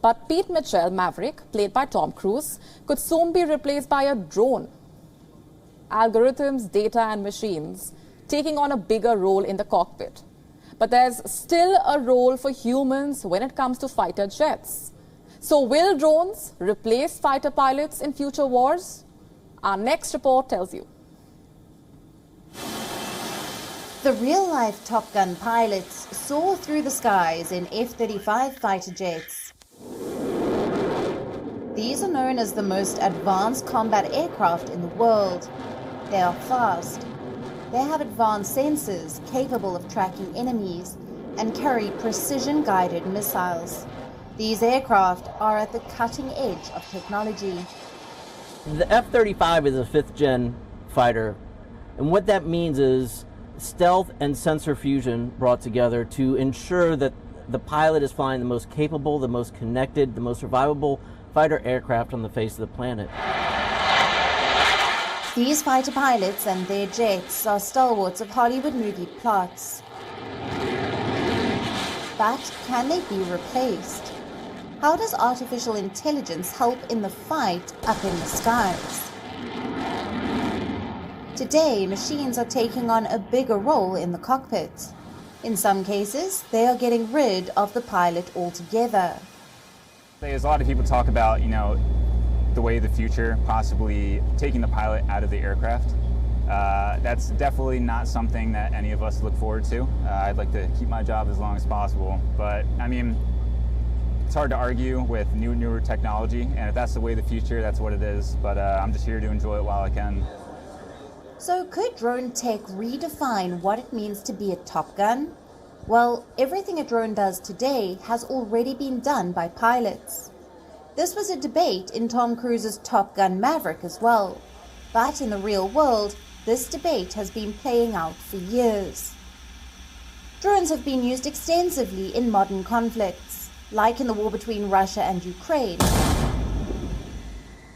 But Pete Mitchell, Maverick, played by Tom Cruise, could soon be replaced by a drone. Algorithms, data and machines taking on a bigger role in the cockpit. But there's still a role for humans when it comes to fighter jets. So will drones replace fighter pilots in future wars? Our next report tells you. The real-life Top Gun pilots soar through the skies in F-35 fighter jets. These are known as the most advanced combat aircraft in the world. They are fast. They have advanced sensors capable of tracking enemies and carry precision-guided missiles. These aircraft are at the cutting edge of technology. The F-35 is a fifth-gen fighter, and what that means is stealth and sensor fusion brought together to ensure that the pilot is flying the most capable, the most connected, the most survivable fighter aircraft on the face of the planet. These fighter pilots and their jets are stalwarts of Hollywood movie plots. But can they be replaced? How does artificial intelligence help in the fight up in the skies? Today, machines are taking on a bigger role in the cockpit. In some cases, they are getting rid of the pilot altogether. There's a lot of people talk about, the way of the future, possibly taking the pilot out of the aircraft. That's definitely not something that any of us look forward to. I'd like to keep my job as long as possible, but it's hard to argue with newer technology, and if that's the way of the future, that's what it is. But I'm just here to enjoy it while I can. So could drone tech redefine what it means to be a Top Gun? Well, everything a drone does today has already been done by pilots. This was a debate in Tom Cruise's Top Gun Maverick as well. But in the real world, this debate has been playing out for years. Drones have been used extensively in modern conflicts, like in the war between Russia and Ukraine.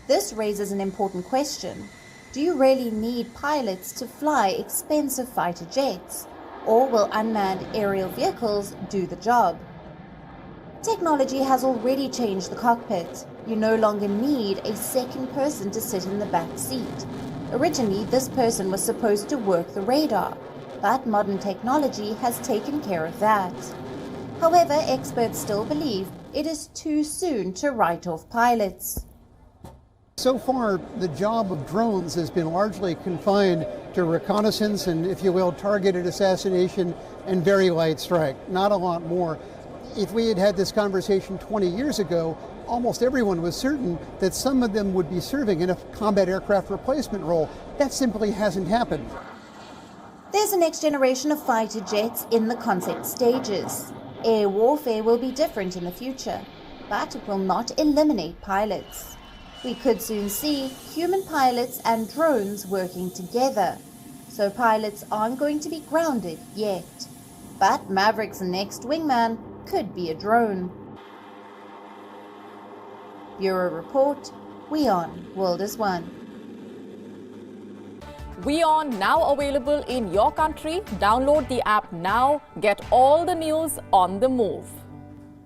This raises an important question. Do you really need pilots to fly expensive fighter jets? Or will unmanned aerial vehicles do the job? Technology has already changed the cockpit. You no longer need a second person to sit in the back seat. Originally, this person was supposed to work the radar, but modern technology has taken care of that. However, experts still believe it is too soon to write off pilots. So far, the job of drones has been largely confined to reconnaissance and, if you will, targeted assassination and very light strike, not a lot more. If we had had this conversation 20 years ago, almost everyone was certain that some of them would be serving in a combat aircraft replacement role. That simply hasn't happened. There's a next generation of fighter jets in the concept stages. Air warfare will be different in the future, but it will not eliminate pilots. We could soon see human pilots and drones working together. So pilots aren't going to be grounded yet. But Maverick's next wingman could be a drone. Bureau Report, WION World is One. WION now available in your country. Download the app now. Get all the news on the move.